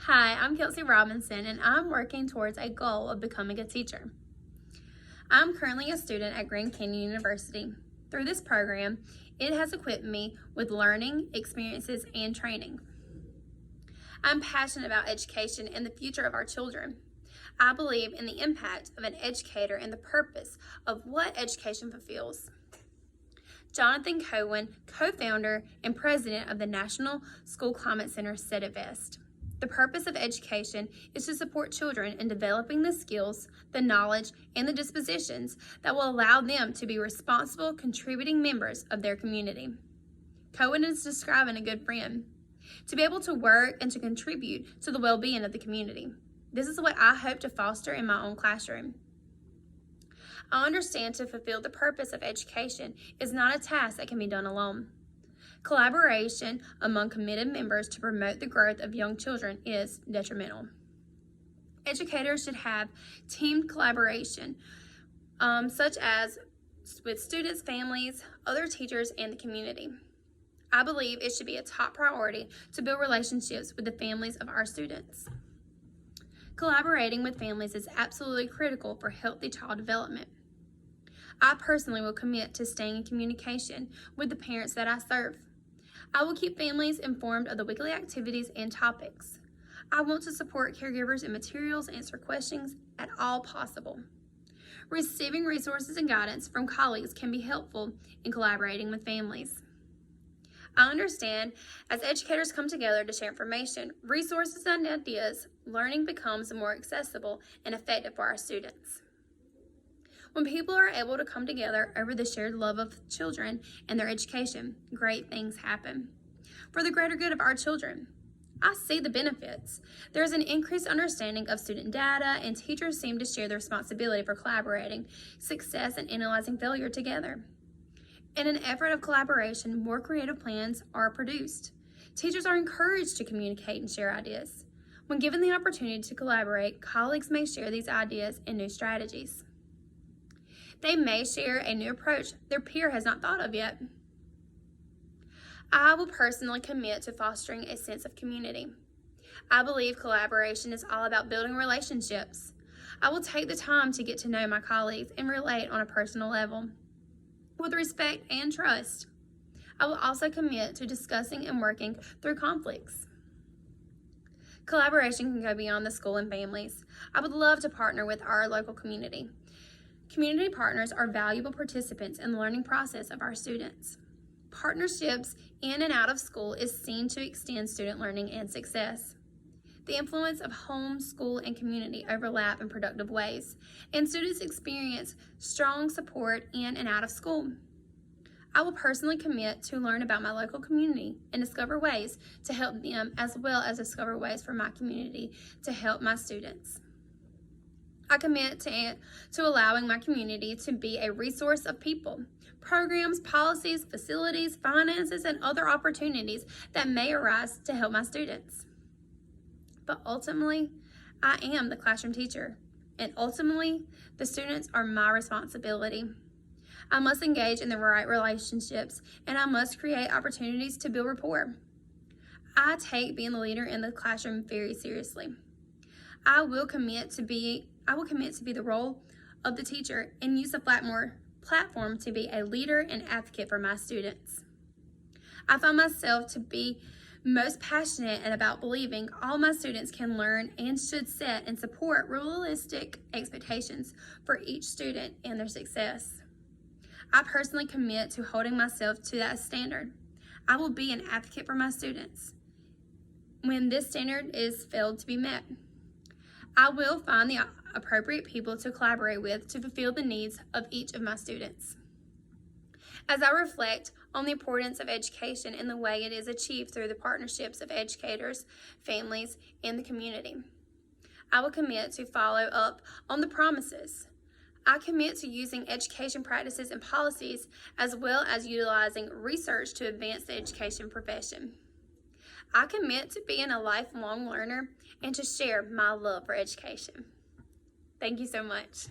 Hi, I'm Kelsey Robinson, and I'm working towards a goal of becoming a teacher. I'm currently a student at Grand Canyon University. Through this program, it has equipped me with learning, experiences, and training. I'm passionate about education and the future of our children. I believe in the impact of an educator and the purpose of what education fulfills. Jonathan Cohen, co-founder and president of the National School Climate Center, said it best. The purpose of education is to support children in developing the skills, the knowledge, and the dispositions that will allow them to be responsible, contributing members of their community. Cohen is describing a good friend, to be able to work and to contribute to the well-being of the community. This is what I hope to foster in my own classroom. I understand to fulfill the purpose of education is not a task that can be done alone. Collaboration among committed members to promote the growth of young children is detrimental. Educators should have team collaboration, such as with students, families, other teachers, and the community. I believe it should be a top priority to build relationships with the families of our students. Collaborating with families is absolutely critical for healthy child development. I personally will commit to staying in communication with the parents that I serve. I will keep families informed of the weekly activities and topics. I want to support caregivers and materials, answer questions at all possible. Receiving resources and guidance from colleagues can be helpful in collaborating with families. I understand as educators come together to share information, resources, and ideas, learning becomes more accessible and effective for our students. When people are able to come together over the shared love of children and their education, great things happen. For the greater good of our children, I see the benefits. There is an increased understanding of student data, and teachers seem to share the responsibility for collaborating, success, and analyzing failure together. In an effort of collaboration, more creative plans are produced. Teachers are encouraged to communicate and share ideas. When given the opportunity to collaborate, colleagues may share these ideas and new strategies. They may share a new approach their peer has not thought of yet. I will personally commit to fostering a sense of community. I believe collaboration is all about building relationships. I will take the time to get to know my colleagues and relate on a personal level with respect and trust. I will also commit to discussing and working through conflicts. Collaboration can go beyond the school and families. I would love to partner with our local community. Community partners are valuable participants in the learning process of our students. Partnerships in and out of school is seen to extend student learning and success. The influence of home, school, and community overlap in productive ways, and students experience strong support in and out of school. I will personally commit to learn about my local community and discover ways to help them, as well as discover ways for my community to help my students. I commit to allowing my community to be a resource of people, programs, policies, facilities, finances, and other opportunities that may arise to help my students. But ultimately, I am the classroom teacher, and ultimately, the students are my responsibility. I must engage in the right relationships, and I must create opportunities to build rapport. I take being the leader in the classroom very seriously. I will commit to be the role of the teacher and use the Flatmore platform to be a leader and advocate for my students. I find myself to be most passionate and about believing all my students can learn and should set and support realistic expectations for each student and their success. I personally commit to holding myself to that standard. I will be an advocate for my students when this standard is failed to be met. I will find the appropriate people to collaborate with to fulfill the needs of each of my students. As I reflect on the importance of education and the way it is achieved through the partnerships of educators, families, and the community, I will commit to follow up on the promises. I commit to using education practices and policies, as well as utilizing research to advance the education profession. I commit to being a lifelong learner and to share my love for education. Thank you so much.